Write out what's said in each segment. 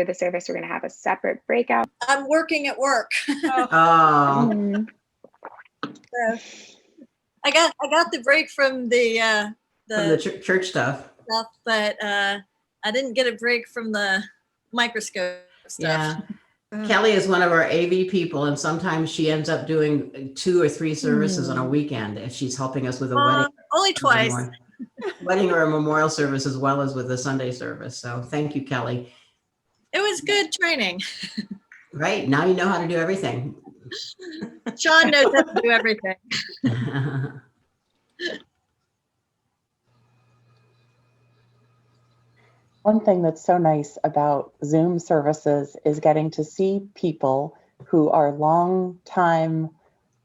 the service. We're going to have a separate breakout. I'm working at work. Oh, So I got the break from the from the church stuff. stuff, but I didn't get a break from the microscope stuff. Yeah. Kelly is one of our AV people, and sometimes she ends up doing 2 or 3 services on a weekend if she's helping us with a wedding. Only twice. Wedding or a memorial service, as well as with a Sunday service. So thank you, Kelly. It was good training. Right, now you know how to do everything. Sean knows how to do everything. One thing that's so nice about Zoom services is getting to see people who are long-time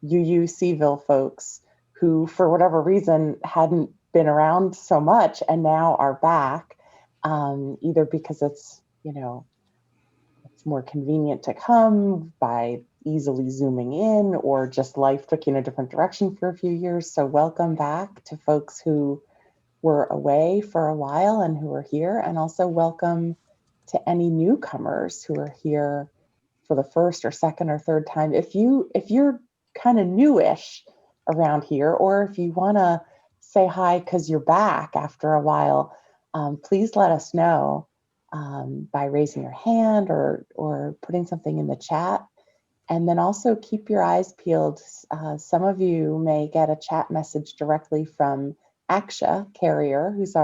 UUCville folks who, for whatever reason, hadn't been around so much and now are back, either because it's, you know, it's more convenient to come by easily Zooming in, or just life took you in a different direction for a few years. So welcome back to folks who were away for a while and who are here, and also welcome to any newcomers who are here for the first or second or third time. If you're kind of newish around here, or if you want to say hi because you're back after a while, please let us know by raising your hand or putting something in the chat. And then also keep your eyes peeled. Some of you may get a chat message directly from Aksha Carrier, who's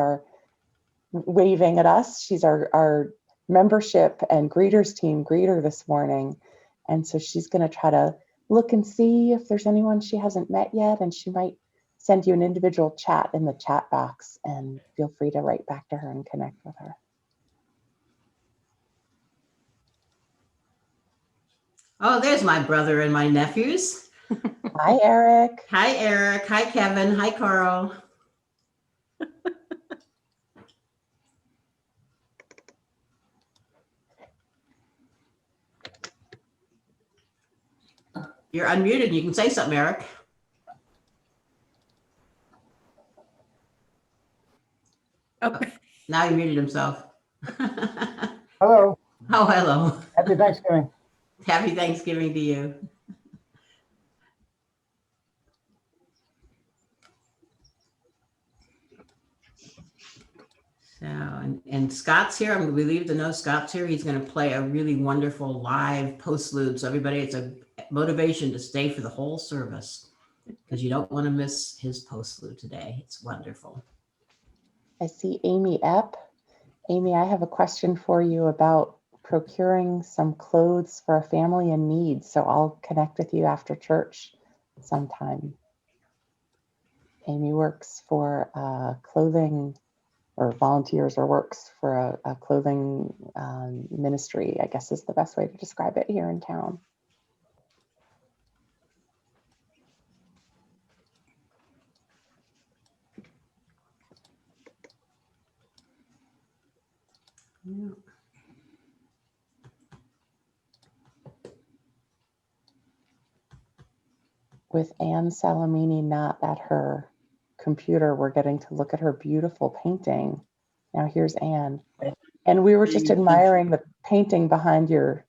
waving at us. She's our membership and greeters team greeter this morning. And so she's going to try to look and see if there's anyone she hasn't met yet, and she might send you an individual chat in the chat box, and feel free to write back to her and connect with her. Oh, there's my brother and my nephews. Hi, Eric. Hi, Eric. Hi, Kevin. Hi, Carl. You're unmuted. You can say something, Eric. Oh. Now he muted himself. Hello. Oh, hello. Happy Thanksgiving. Happy Thanksgiving to you. So, and Scott's here. I'm going to relieve to know Scott's here. He's going to play a really wonderful live postlude. So everybody, it's a motivation to stay for the whole service, because you don't want to miss his postlude today. It's wonderful. I see Amy Epp. Amy, I have a question for you about procuring some clothes for a family in need. So I'll connect with you after church sometime. Amy works for clothing, or volunteers or works for a clothing ministry, I guess is the best way to describe it here in town. Yeah. With Anne Salamini not at her computer, we're getting to look at her beautiful painting. Now here's Anne. And we were just admiring the painting behind your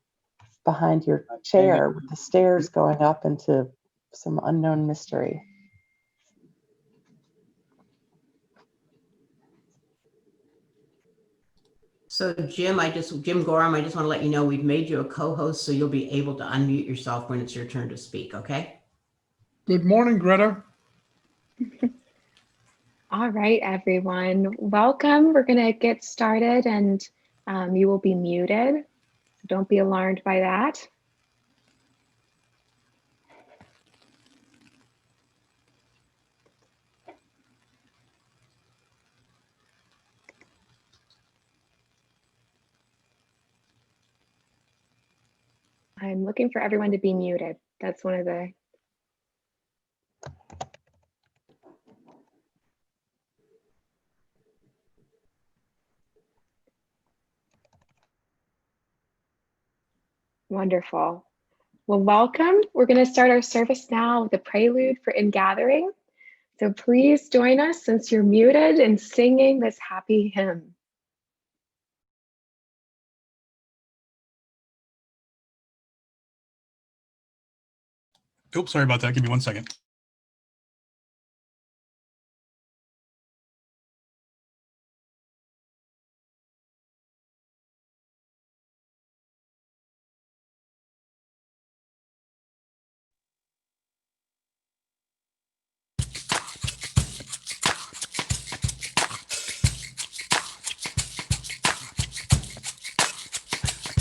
chair with the stairs going up into some unknown mystery. So Jim Gorham, I just want to let you know we've made you a co-host, so you'll be able to unmute yourself when it's your turn to speak, okay? Good morning, Greta. All right, everyone, welcome. We're going to get started, and you will be muted. So don't be alarmed by that. I'm looking for everyone to be muted. That's one of the wonderful. Well, welcome. We're going to start our service now with a prelude for Ingathering. So please join us, since you're muted, in singing this happy hymn. Oops, sorry about that. Give me 1 second.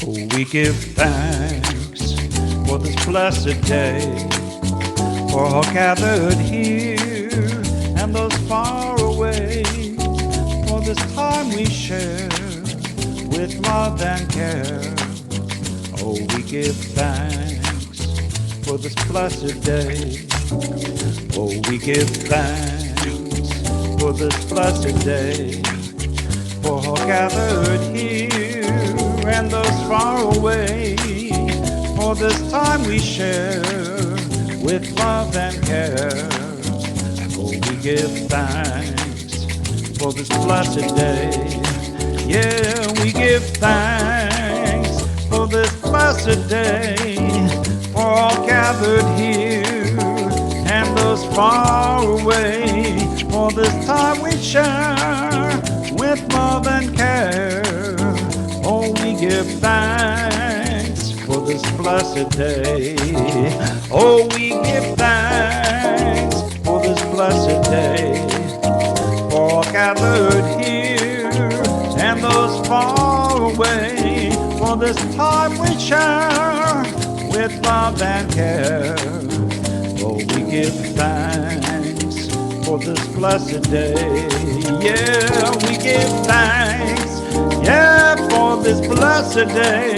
We give thanks for this blessed day, for all gathered here and those far away, for this time we share with love and care. Oh, we give thanks for this blessed day. Oh, we give thanks for this blessed day, for all gathered here and those far away, for this time we share with love and care. Oh, we give thanks for this blessed day. Yeah, we give thanks for this blessed day, for all gathered here and those far away, for this time we share with love and care. Oh, we give thanks for this blessed day. Oh, we give thanks for this blessed day, for all gathered here and those far away, for this time we share with love and care. Oh, we give thanks for this blessed day. Yeah, we give thanks, yeah, for this blessed day,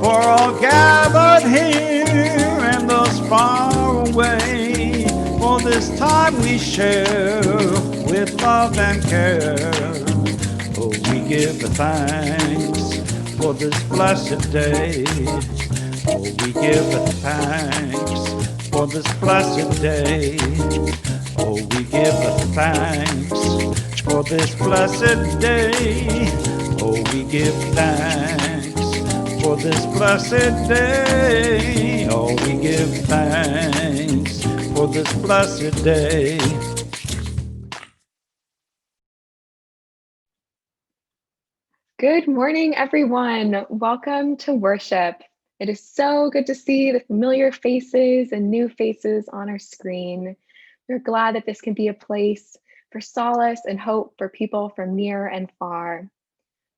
for all gathered here and those far away, for this time we share with love and care. Oh, we give thanks for this blessed day. Oh, we give thanks for this blessed day. Oh, we give thanks for this blessed day. Oh, we give thanks for this blessed day. Oh, we give thanks for this blessed day. Good morning, everyone. Welcome to worship. It is so good to see the familiar faces and new faces on our screen. We're glad that this can be a place for solace and hope for people from near and far.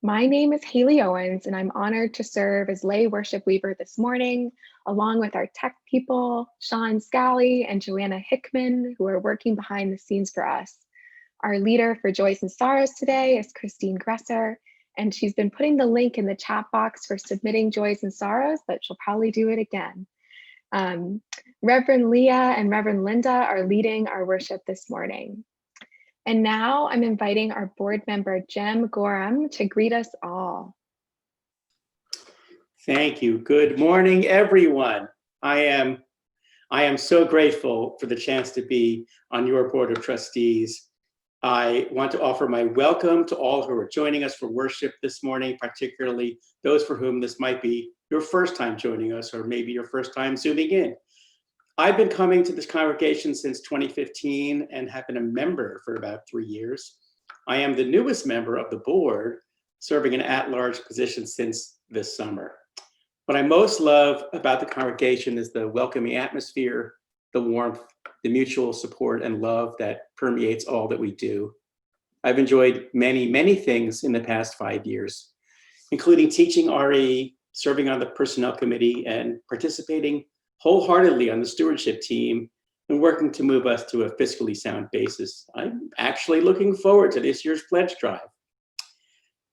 My name is Haley Owens, and I'm honored to serve as lay worship weaver this morning, along with our tech people, Sean Scally and Joanna Hickman, who are working behind the scenes for us. Our leader for Joys and Sorrows today is Christine Gresser, and she's been putting the link in the chat box for submitting Joys and Sorrows, but she'll probably do it again. Reverend Leah and Reverend Linda are leading our worship this morning. And now I'm inviting our board member, Jem Gorham, to greet us all. Thank you. Good morning, everyone. I am so grateful for the chance to be on your board of trustees. I want to offer my welcome to all who are joining us for worship this morning, particularly those for whom this might be your first time joining us, or maybe your first time zooming in. I've been coming to this congregation since 2015 and have been a member for about 3 years. I am the newest member of the board, serving an at-large position since this summer. What I most love about the congregation is the welcoming atmosphere, the warmth, the mutual support and love that permeates all that we do. I've enjoyed many, many things in the past 5 years, including teaching RE, serving on the personnel committee, and participating wholeheartedly on the stewardship team and working to move us to a fiscally sound basis. I'm actually looking forward to this year's pledge drive.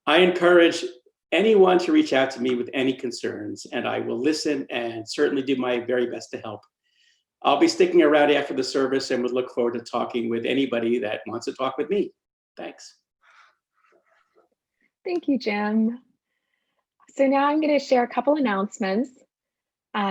I encourage anyone to reach out to me with any concerns, and I will listen and certainly do my very best to help. I'll be sticking around after the service and would look forward to talking with anybody that wants to talk with me. Thanks. Thank you, Jim. So now I'm going to share a couple announcements.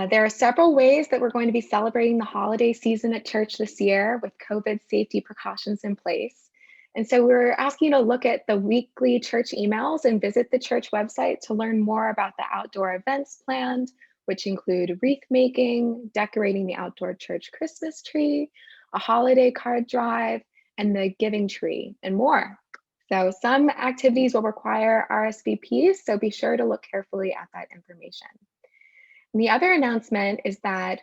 There are several ways that we're going to be celebrating the holiday season at church this year with COVID safety precautions in place. And so we're asking you to look at the weekly church emails and visit the church website to learn more about the outdoor events planned, which include wreath making, decorating the outdoor church Christmas tree, a holiday card drive, and the giving tree, and more. So some activities will require RSVPs, so be sure to look carefully at that information. And the other announcement is that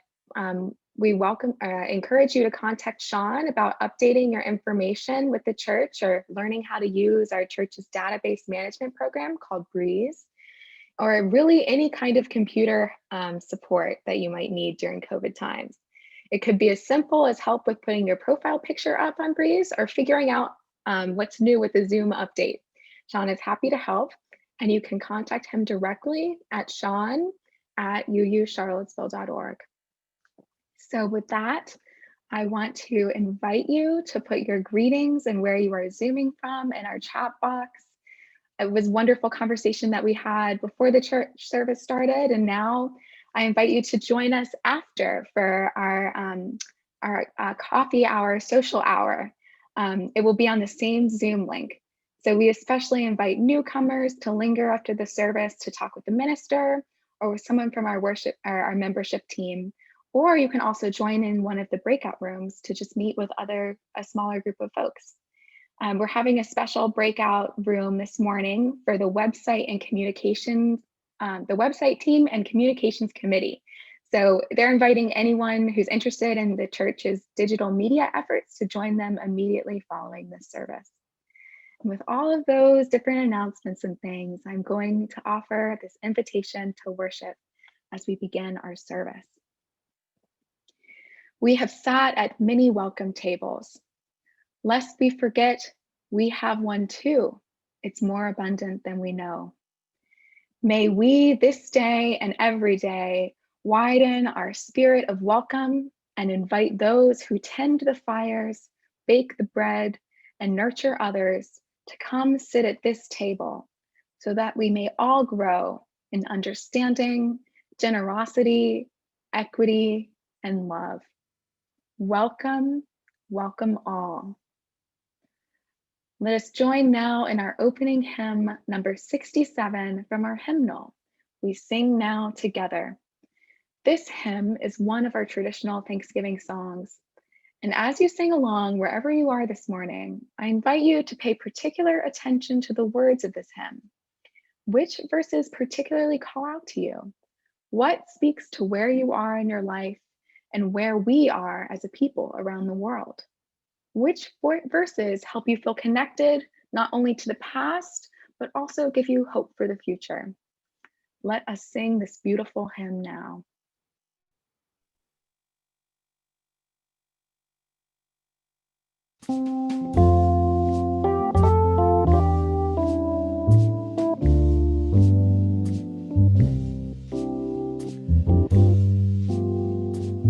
we encourage you to contact Sean about updating your information with the church or learning how to use our church's database management program called Breeze, or really any kind of computer support that you might need during COVID times. It could be as simple as help with putting your profile picture up on Breeze or figuring out what's new with the Zoom update. Sean is happy to help, and you can contact him directly at sean@ucharlottesville.org. So with that, I want to invite you to put your greetings and where you are Zooming from in our chat box. It was a wonderful conversation that we had before the church service started, and now I invite you to join us after for our coffee hour, social hour. It will be on the same Zoom link. So we especially invite newcomers to linger after the service to talk with the minister or with someone from our our membership team. Or you can also join in one of the breakout rooms to just meet with a smaller group of folks. We're having a special breakout room this morning for the website and communications, the website team and communications committee. So they're inviting anyone who's interested in the church's digital media efforts to join them immediately following this service. And with all of those different announcements and things, I'm going to offer this invitation to worship as we begin our service. We have sat at many welcome tables. Lest we forget, we have one too. It's more abundant than we know. May we this day and every day widen our spirit of welcome and invite those who tend the fires, bake the bread, and nurture others to come sit at this table so that we may all grow in understanding, generosity, equity, and love. Welcome, welcome all. Let us join now in our opening hymn, number 67 from our hymnal. We sing now together. This hymn is one of our traditional Thanksgiving songs. And as you sing along, wherever you are this morning, I invite you to pay particular attention to the words of this hymn. Which verses particularly call out to you? What speaks to where you are in your life and where we are as a people around the world? Which verses help you feel connected, not only to the past, but also give you hope for the future? Let us sing this beautiful hymn now.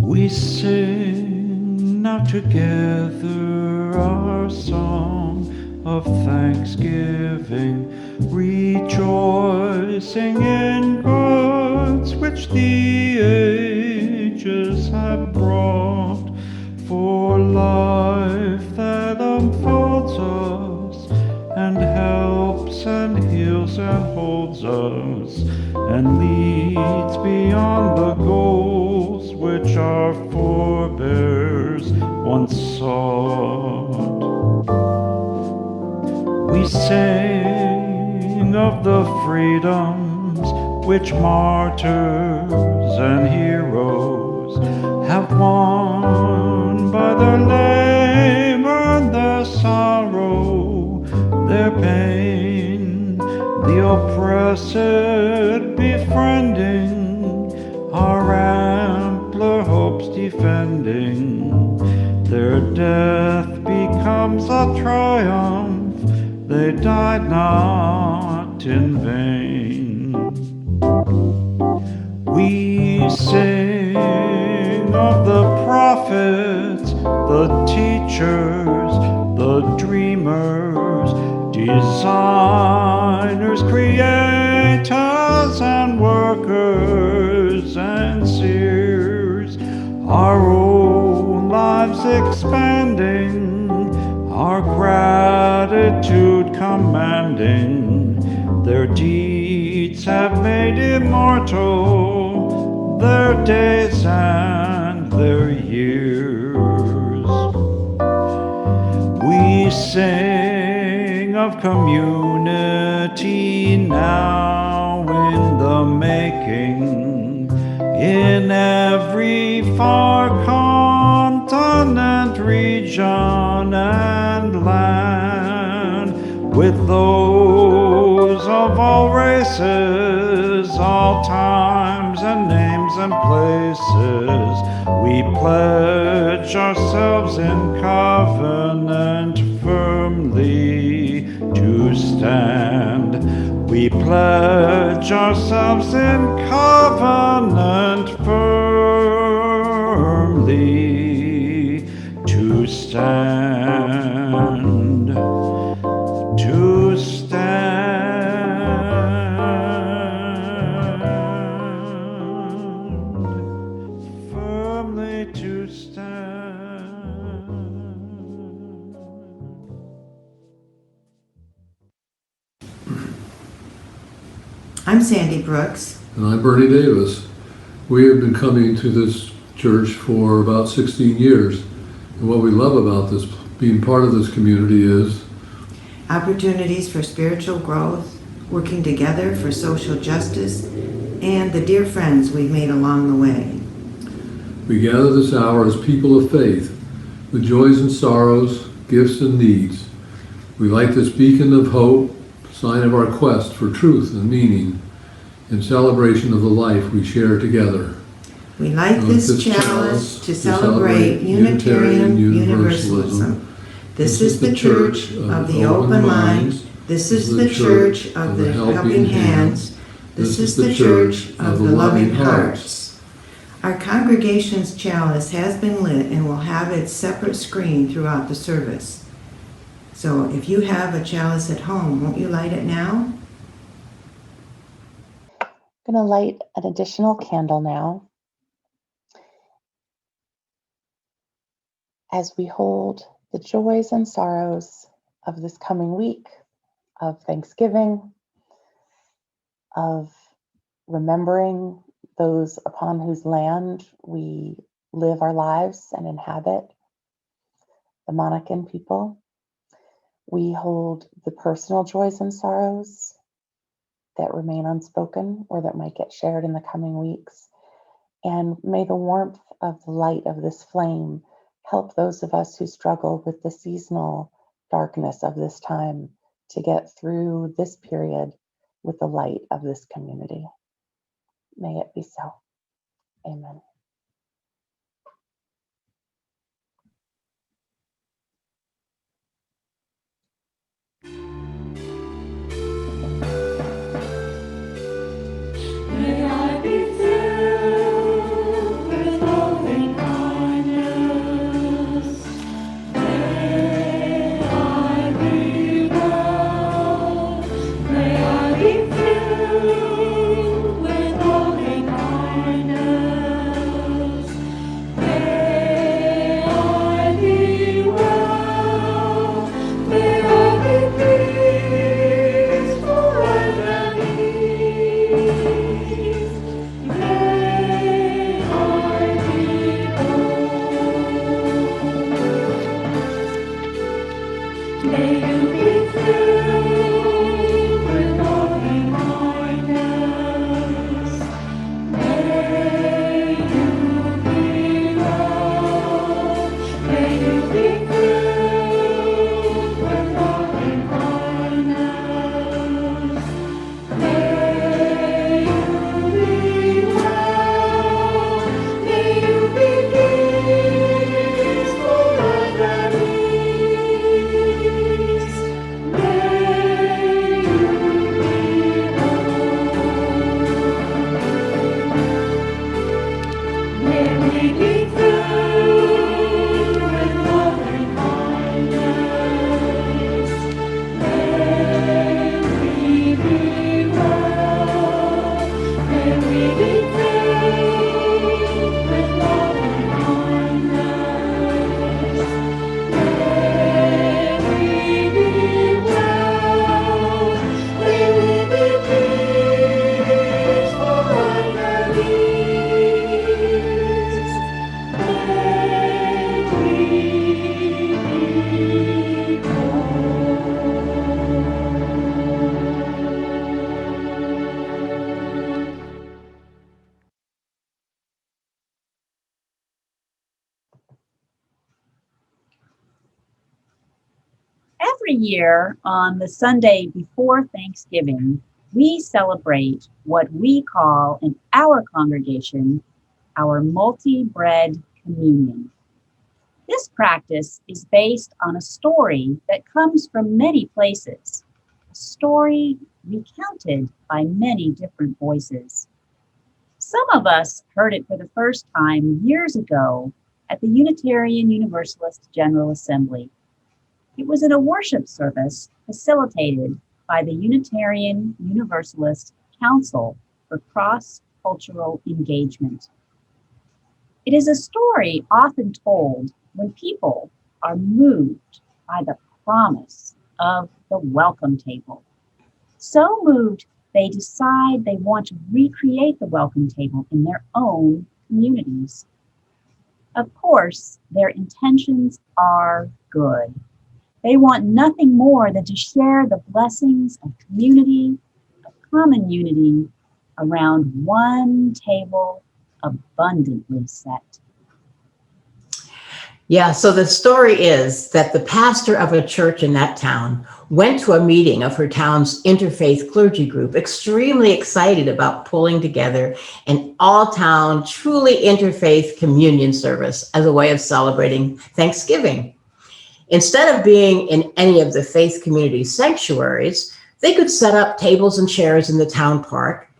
We sing now together our song of thanksgiving, rejoicing in goods which the ages have brought, for life that unfolds us and helps and heals and holds us and leads beyond the goals which our forebears once sought. We sing of the freedoms which martyrs and heroes have won by their labor and their sorrow, their pain, the oppressed befriending, our ampler hopes defending. Their death becomes a triumph, they died not in vain. We sing of the prophets, the teachers, the dreamers, designers, creators, and workers and seers, our own lives expanding, our gratitude commanding. Their deeds have made immortal their days and their years. We sing of community now in the making, in every far continent, region, and land, with those of all races, all times and names and places. We pledge ourselves in covenant firmly to stand. We pledge ourselves in covenant firmly to stand. To stand. Firmly to stand. I'm Sandy Brooks. And I'm Bernie Davis. We have been coming to this church for about 16 years. And what we love about this, being part of this community, is Opportunities for spiritual growth, working together for social justice, and the dear friends we've made along the way. we gather this hour as people of faith, with joys and sorrows, gifts and needs. We light this beacon of hope, sign of our quest for truth and meaning, in celebration of the life we share together. We light this chalice to celebrate Unitarian Universalism. This is the church of the open mind. This is the church of the helping hands. This is the church of the loving hearts. Our congregation's chalice has been lit and will have its separate screen throughout the service. So if you have a chalice at home, won't you light it now? I'm going to light an additional candle now as we hold the joys and sorrows of this coming week, of Thanksgiving, of remembering those upon whose land we live our lives and inhabit, the Monacan people. We hold the personal joys and sorrows that remain unspoken or that might get shared in the coming weeks. And may the warmth of the light of this flame help those of us who struggle with the seasonal darkness of this time to get through this period with the light of this community. May it be so. Amen. May I be filled with loving kindness. May I be blessed. May I be filled with loving kindness. Every year on the Sunday before Thanksgiving, we celebrate what we call in our congregation our multi-bread communion. This practice is based on a story that comes from many places, a story recounted by many different voices. Some of us heard it for the first time years ago at the Unitarian Universalist General Assembly. It was in a worship service facilitated by the Unitarian Universalist Council for Cross-Cultural Engagement. It is a story often told when people are moved by the promise of the welcome table. So moved, they decide they want to recreate the welcome table in their own communities. Of course, their intentions are good. They want nothing more than to share the blessings of community, of common unity, around one table abundantly set. Yeah, so the story is that the pastor of a church in that town went to a meeting of her town's interfaith clergy group, extremely excited about pulling together an all-town, truly interfaith communion service as a way of celebrating Thanksgiving. Instead of being in any of the faith community sanctuaries, they could set up tables and chairs in the town park,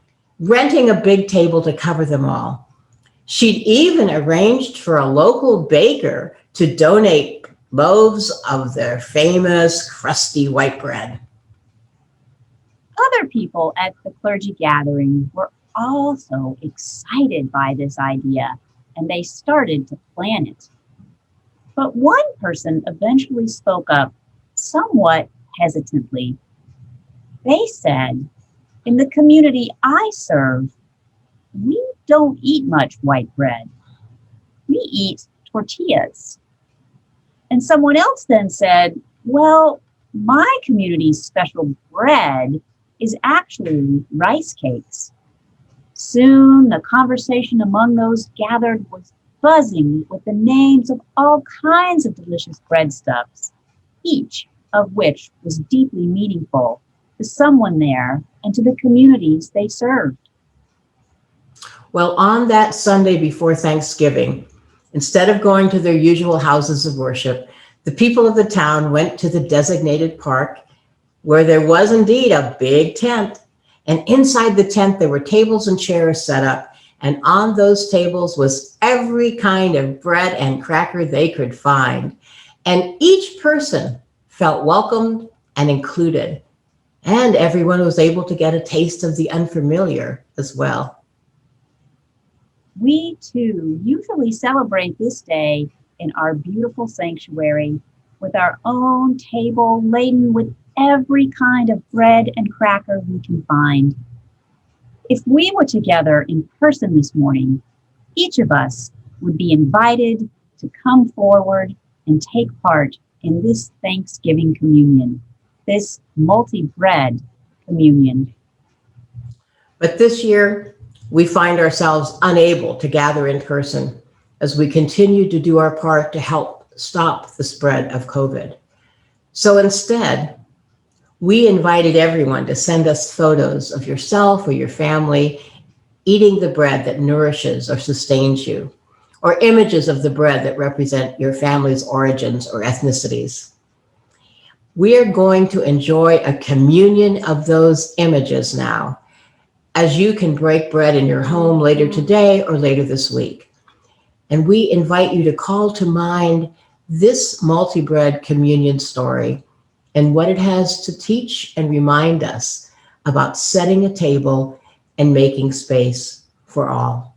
renting a big table to cover them all. She'd even arranged for a local baker to donate loaves of their famous crusty white bread. Other people at the clergy gathering were also excited by this idea, and they started to plan it. But one person eventually spoke up somewhat hesitantly. They said, "In the community I serve, we don't eat much white bread. We eat tortillas." And someone else then said, "Well, my community's special bread is actually rice cakes." Soon the conversation among those gathered was buzzing with the names of all kinds of delicious breadstuffs, each of which was deeply meaningful to someone there and to the communities they served. Well, on that Sunday before Thanksgiving, instead of going to their usual houses of worship, the people of the town went to the designated park where there was indeed a big tent. And inside the tent, there were tables and chairs set up. And on those tables was every kind of bread and cracker they could find. And each person felt welcomed and included. And everyone was able to get a taste of the unfamiliar as well. We too usually celebrate this day in our beautiful sanctuary with our own table laden with every kind of bread and cracker we can find. If we were together in person this morning, each of us would be invited to come forward and take part in this Thanksgiving communion, this multi-bread communion. But this year, we find ourselves unable to gather in person as we continue to do our part to help stop the spread of COVID. So instead, we invited everyone to send us photos of yourself or your family eating the bread that nourishes or sustains you, or images of the bread that represent your family's origins or ethnicities. We are going to enjoy a communion of those images now, as you can break bread in your home later today or later this week. And we invite you to call to mind this multi-bread communion story and what it has to teach and remind us about setting a table and making space for all.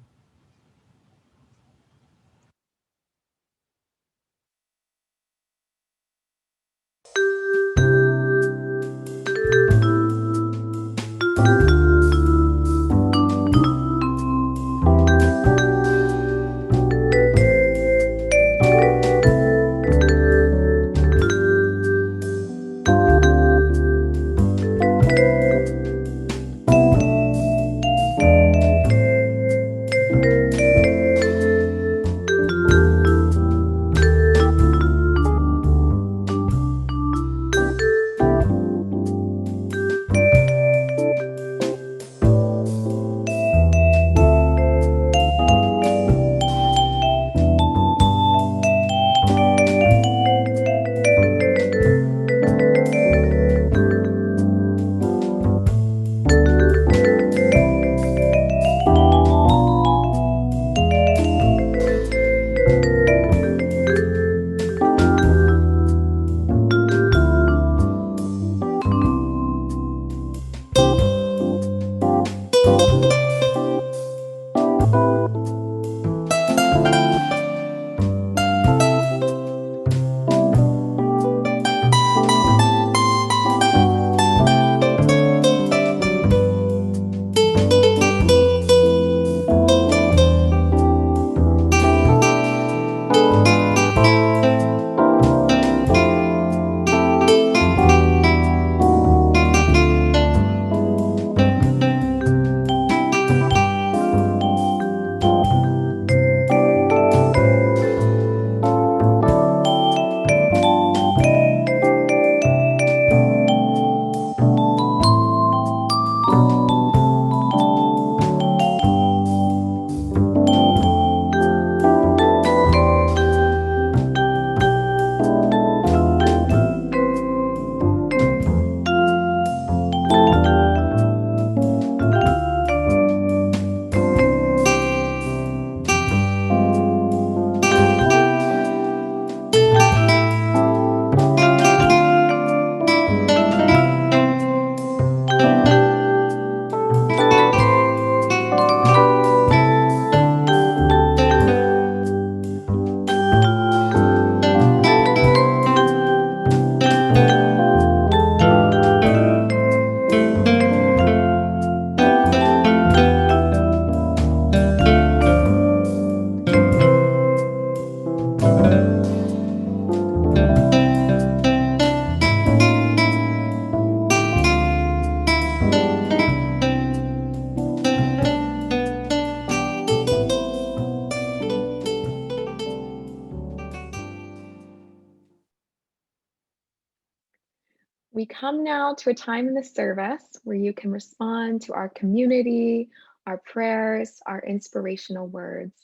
We come now to a time in the service where you can respond to our community, our prayers, our inspirational words.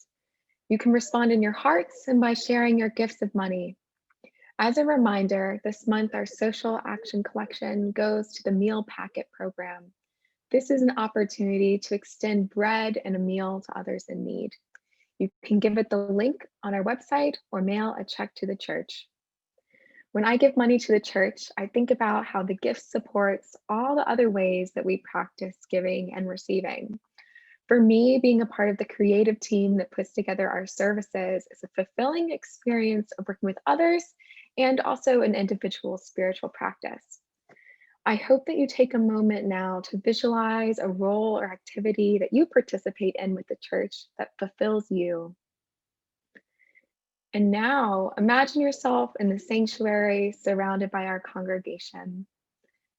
You can respond in your hearts and by sharing your gifts of money. As a reminder, this month our social action collection goes to the meal packet program. This is an opportunity to extend bread and a meal to others in need. You can give it the link on our website or mail a check to the church. When I give money to the church, I think about how the gift supports all the other ways that we practice giving and receiving. For me, being a part of the creative team that puts together our services is a fulfilling experience of working with others and also an individual spiritual practice. I hope that you take a moment now to visualize a role or activity that you participate in with the church that fulfills you. And now imagine yourself in the sanctuary surrounded by our congregation.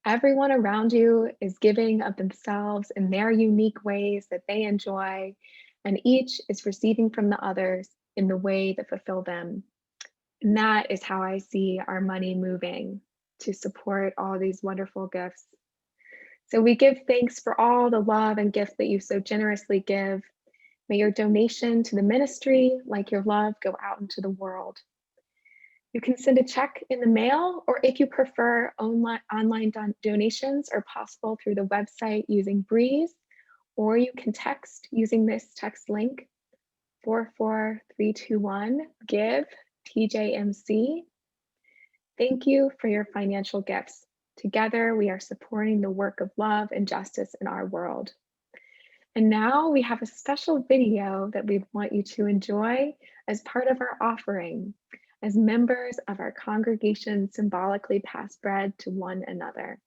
Everyone around you is giving of themselves in their unique ways that they enjoy, and each is receiving from the others in the way that fulfill them. And that is how I see our money moving to support all these wonderful gifts. So we give thanks for all the love and gifts that you so generously give. May your donation to the ministry, like your love, go out into the world. You can send a check in the mail, or if you prefer, online donations are possible through the website using Breeze, or you can text using this text link, 44321, give TJMC. Thank you for your financial gifts. Together, we are supporting the work of love and justice in our world. And now we have a special video that we want you to enjoy as part of our offering, as members of our congregation symbolically pass bread to one another.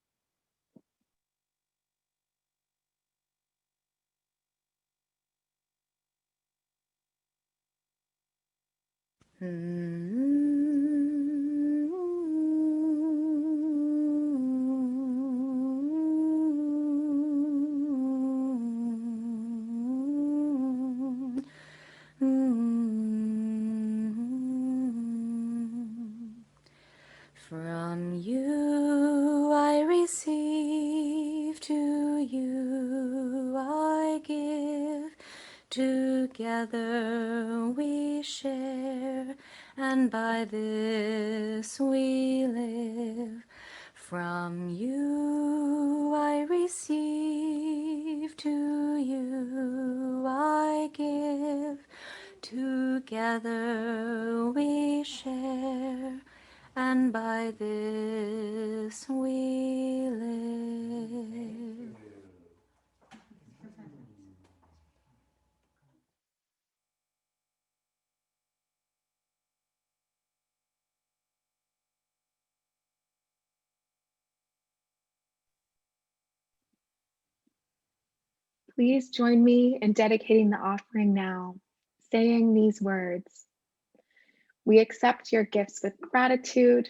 From you I receive, to you I give. Together we share, and by this we live. From you I receive, to you I give. Together we share, and by this we live. Please join me in dedicating the offering now, saying these words. We accept your gifts with gratitude.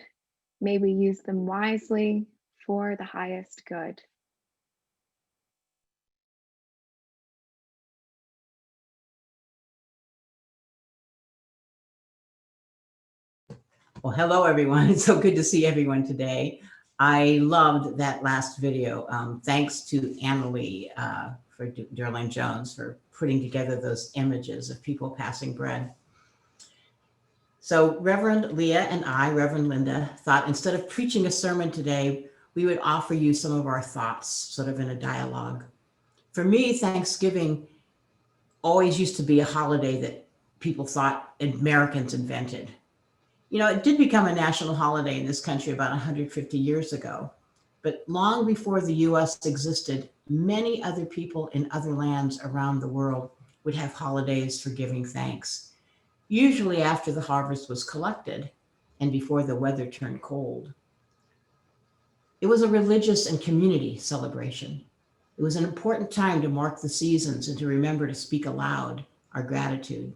May we use them wisely for the highest good. Well, hello, everyone. It's so good to see everyone today. I loved that last video. Thanks to Annalie for Darlene Jones for putting together those images of people passing bread. So Reverend Leah and I, Reverend Linda, thought instead of preaching a sermon today, we would offer you some of our thoughts, sort of in a dialogue. For me, Thanksgiving always used to be a holiday that people thought Americans invented. You know, it did become a national holiday in this country about 150 years ago, but long before the US existed, many other people in other lands around the world would have holidays for giving thanks, usually after the harvest was collected and before the weather turned cold. It was a religious and community celebration. It was an important time to mark the seasons and to remember to speak aloud our gratitude.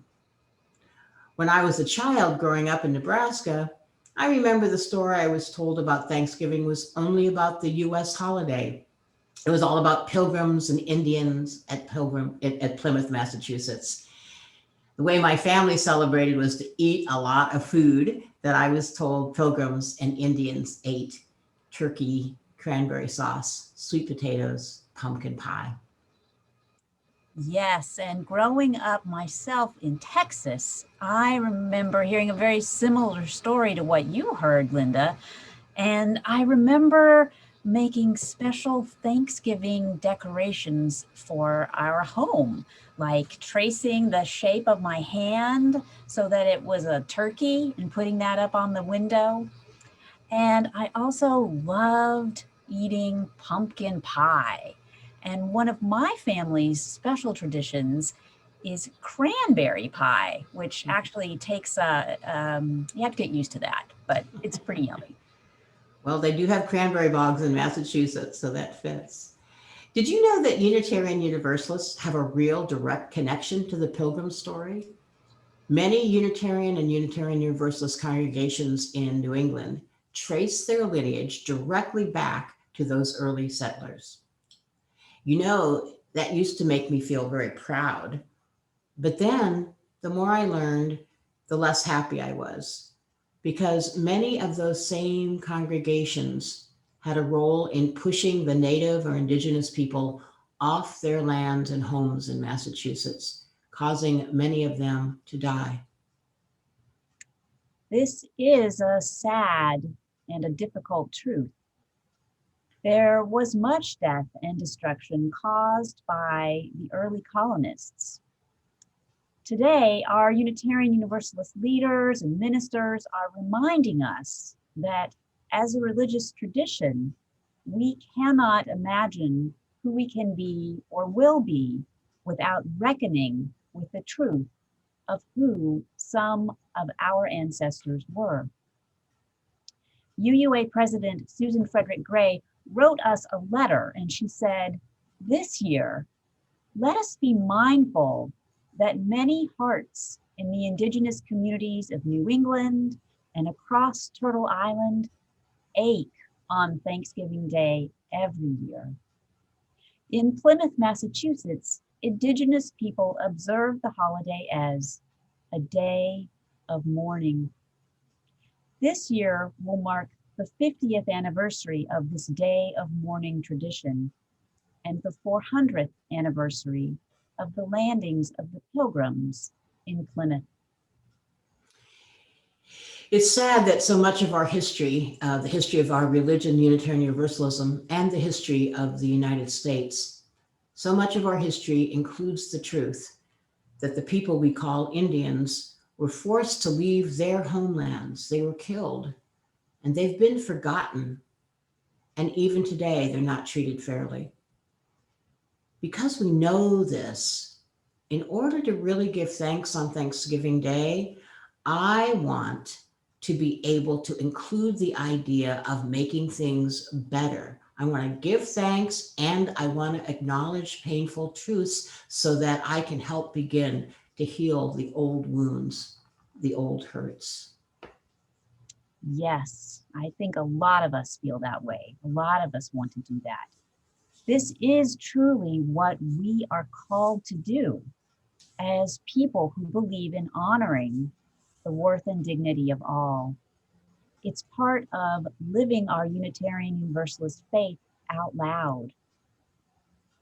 When I was a child growing up in Nebraska, I remember the story I was told about Thanksgiving was only about the US holiday. It was all about pilgrims and Indians at Plymouth, Massachusetts. The way my family celebrated was to eat a lot of food that I was told pilgrims and Indians ate. turkey, cranberry sauce, sweet potatoes, pumpkin pie. Yes, and growing up myself in Texas, I remember hearing a very similar story to what you heard, Linda. And I remember making special Thanksgiving decorations for our home, like tracing the shape of my hand so that it was a turkey and putting that up on the window. And I also loved eating pumpkin pie. And one of my family's special traditions is cranberry pie, which actually takes you have to get used to that, but it's pretty yummy. Well, they do have cranberry bogs in Massachusetts, so that fits. Did you know that Unitarian Universalists have a real direct connection to the Pilgrim story? Many Unitarian and Unitarian Universalist congregations in New England trace their lineage directly back to those early settlers. You know, that used to make me feel very proud. But then the more I learned, the less happy I was, because many of those same congregations had a role in pushing the Native or Indigenous people off their lands and homes in Massachusetts, causing many of them to die. This is a sad and a difficult truth. There was much death and destruction caused by the early colonists. Today, our Unitarian Universalist leaders and ministers are reminding us that as a religious tradition, we cannot imagine who we can be or will be without reckoning with the truth of who some of our ancestors were. UUA President Susan Frederick Gray wrote us a letter, and she said, "This year, let us be mindful that many hearts in the Indigenous communities of New England and across Turtle Island ache on Thanksgiving Day every year." In Plymouth, Massachusetts, Indigenous people observe the holiday as a day of mourning. This year will mark the 50th anniversary of this day of mourning tradition and the 400th anniversary of the landings of the Pilgrims in Plymouth. It's sad that so much of our history, the history of our religion, Unitarian Universalism, and the history of the United States, so much of our history includes the truth that the people we call Indians were forced to leave their homelands. They were killed, and they've been forgotten. And even today, they're not treated fairly. Because we know this, in order to really give thanks on Thanksgiving Day, I want to be able to include the idea of making things better. I want to give thanks, and I want to acknowledge painful truths so that I can help begin to heal the old wounds, the old hurts. Yes, I think a lot of us feel that way. A lot of us want to do that. This is truly what we are called to do as people who believe in honoring the worth and dignity of all. It's part of living our Unitarian Universalist faith out loud.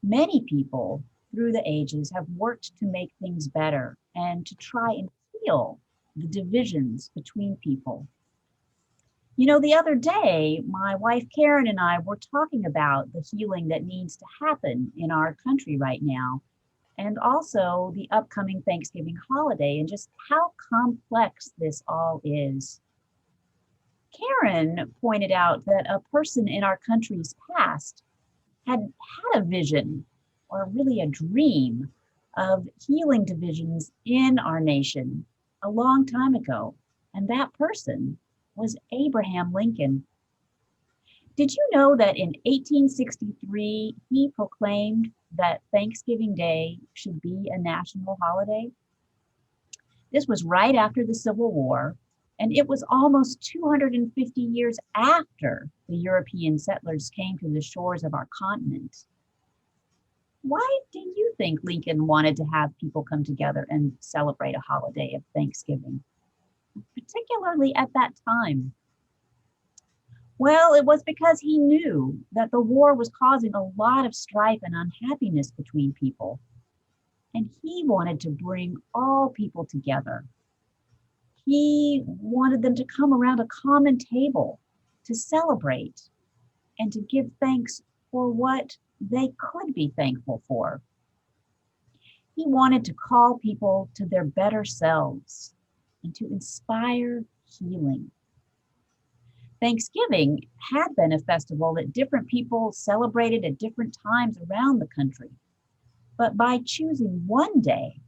Many people through the ages have worked to make things better and to try and heal the divisions between people. You know, the other day, my wife Karen and I were talking about the healing that needs to happen in our country right now, and also the upcoming Thanksgiving holiday and just how complex this all is. Karen pointed out that a person in our country's past had a vision, or really a dream, of healing divisions in our nation a long time ago, and that person was Abraham Lincoln. Did you know that in 1863, he proclaimed that Thanksgiving Day should be a national holiday? This was right after the Civil War, and it was almost 250 years after the European settlers came to the shores of our continent. Why do you think Lincoln wanted to have people come together and celebrate a holiday of Thanksgiving, particularly at that time? Well, it was because he knew that the war was causing a lot of strife and unhappiness between people. And he wanted to bring all people together. He wanted them to come around a common table to celebrate and to give thanks for what they could be thankful for. He wanted to call people to their better selves and to inspire healing. Thanksgiving had been a festival that different people celebrated at different times around the country. But by choosing one day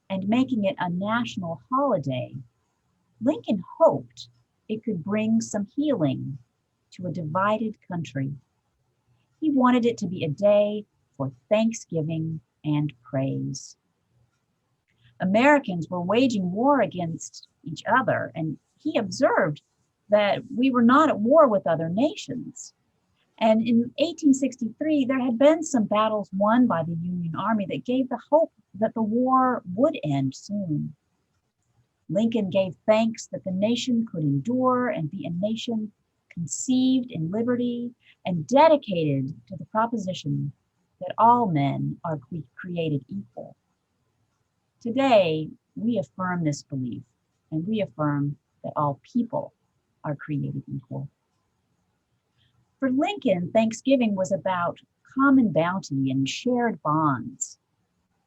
and making it a national holiday, Lincoln hoped it could bring some healing to a divided country. He wanted it to be a day for thanksgiving and praise. Americans were waging war against each other, and he observed that we were not at war with other nations. And in 1863, there had been some battles won by the Union Army that gave the hope that the war would end soon. Lincoln gave thanks that the nation could endure and be a nation conceived in liberty and dedicated to the proposition that all men are created equal. Today, we affirm this belief, and we affirm that all people are created equal. For Lincoln, Thanksgiving was about common bounty and shared bonds.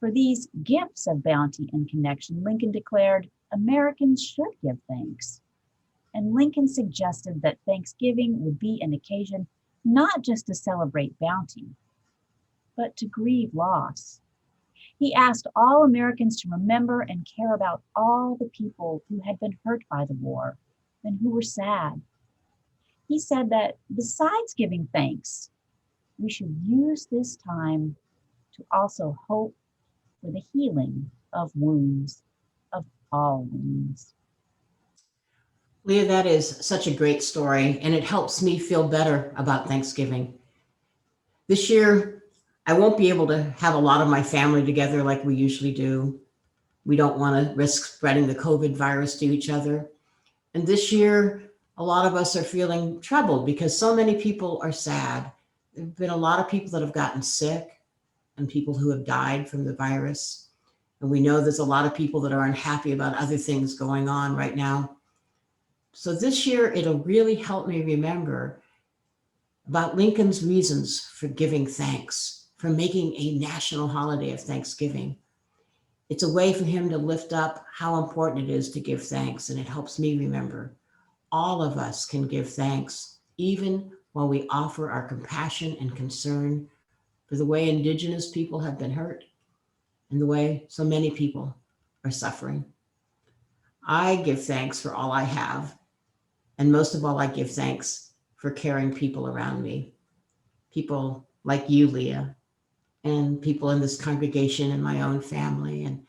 For these gifts of bounty and connection, Lincoln declared Americans should give thanks. And Lincoln suggested that Thanksgiving would be an occasion not just to celebrate bounty, but to grieve loss. He asked all Americans to remember and care about all the people who had been hurt by the war and who were sad. He said that besides giving thanks, we should use this time to also hope for the healing of wounds, of all wounds. Leah, that is such a great story, and it helps me feel better about Thanksgiving. This year, I won't be able to have a lot of my family together like we usually do. We don't want to risk spreading the COVID virus to each other. And this year, a lot of us are feeling troubled because so many people are sad. There have been a lot of people that have gotten sick and people who have died from the virus. And we know there's a lot of people that are unhappy about other things going on right now. So this year, it'll really help me remember about Lincoln's reasons for giving thanks, for making a national holiday of Thanksgiving. It's a way for him to lift up how important it is to give thanks, and it helps me remember all of us can give thanks, even while we offer our compassion and concern for the way Indigenous people have been hurt and the way so many people are suffering. I give thanks for all I have, and most of all, I give thanks for caring people around me, people like you, Leah, and people in this congregation and my own family, and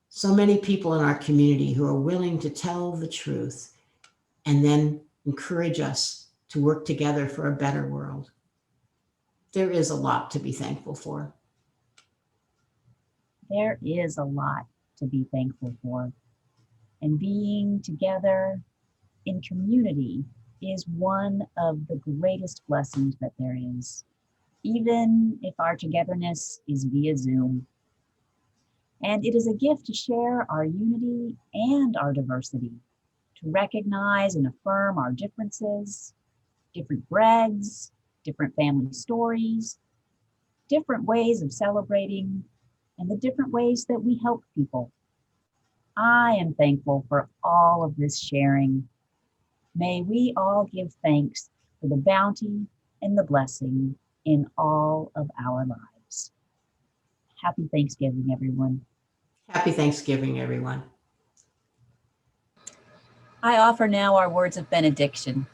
so many people in our community who are willing to tell the truth and then encourage us to work together for a better world. There is a lot to be thankful for. There is a lot to be thankful for. And being together in community is one of the greatest blessings that there is, even if our togetherness is via Zoom. And it is a gift to share our unity and our diversity, to recognize and affirm our differences, different breads, different family stories, different ways of celebrating, and the different ways that we help people. I am thankful for all of this sharing. May we all give thanks for the bounty and the blessing in all of our lives. Happy Thanksgiving, everyone. Happy Thanksgiving, everyone. I offer now our words of benediction.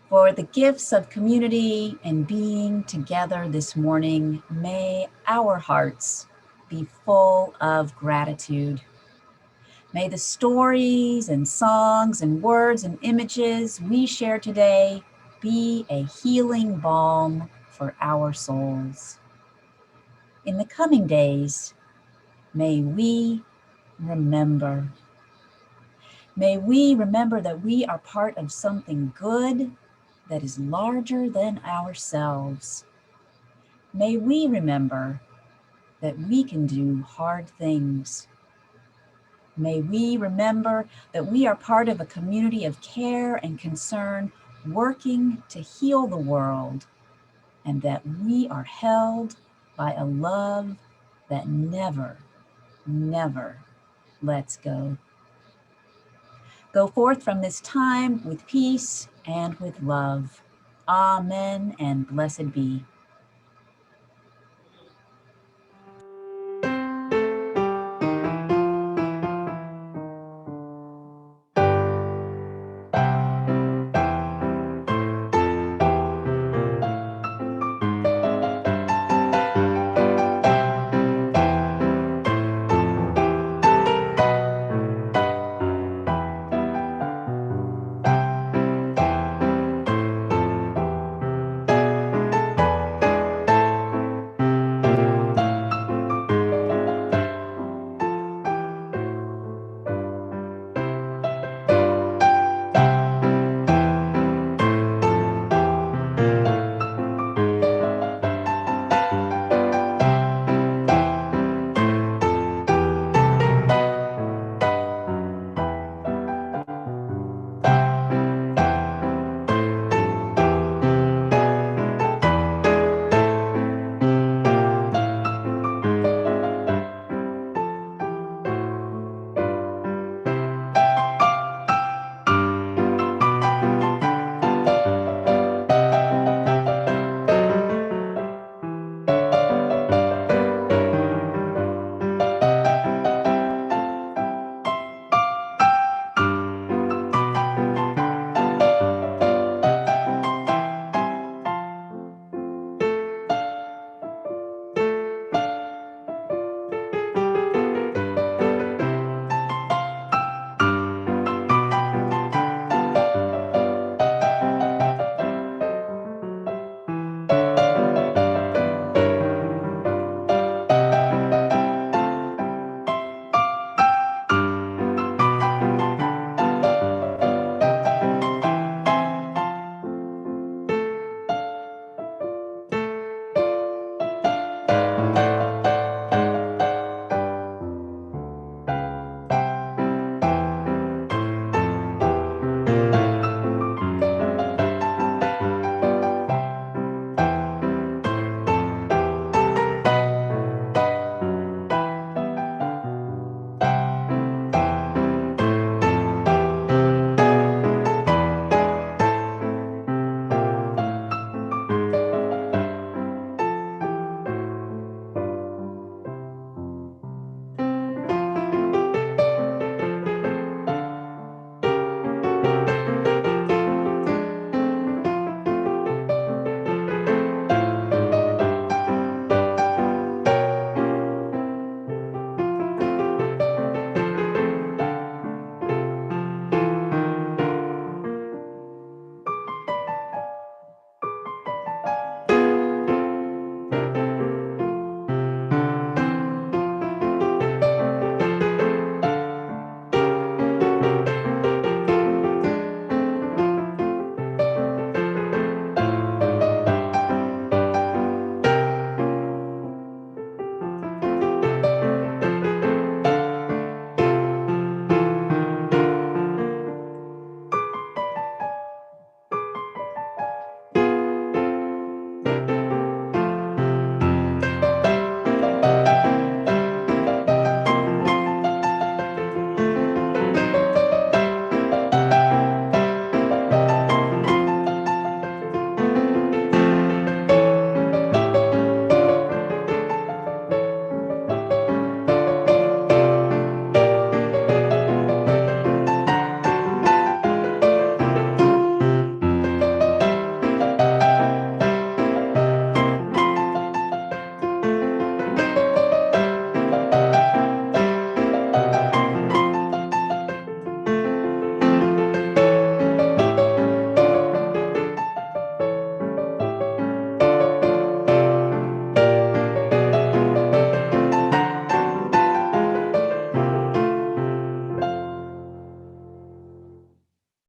For the gifts of community and being together this morning, may our hearts be full of gratitude. May the stories and songs and words and images we share today be a healing balm for our souls. In the coming days, may we remember. May we remember that we are part of something good that is larger than ourselves. May we remember that we can do hard things. May we remember that we are part of a community of care and concern working to heal the world, and that we are held by a love that never, never lets go. Go forth from this time with peace and with love. Amen and blessed be.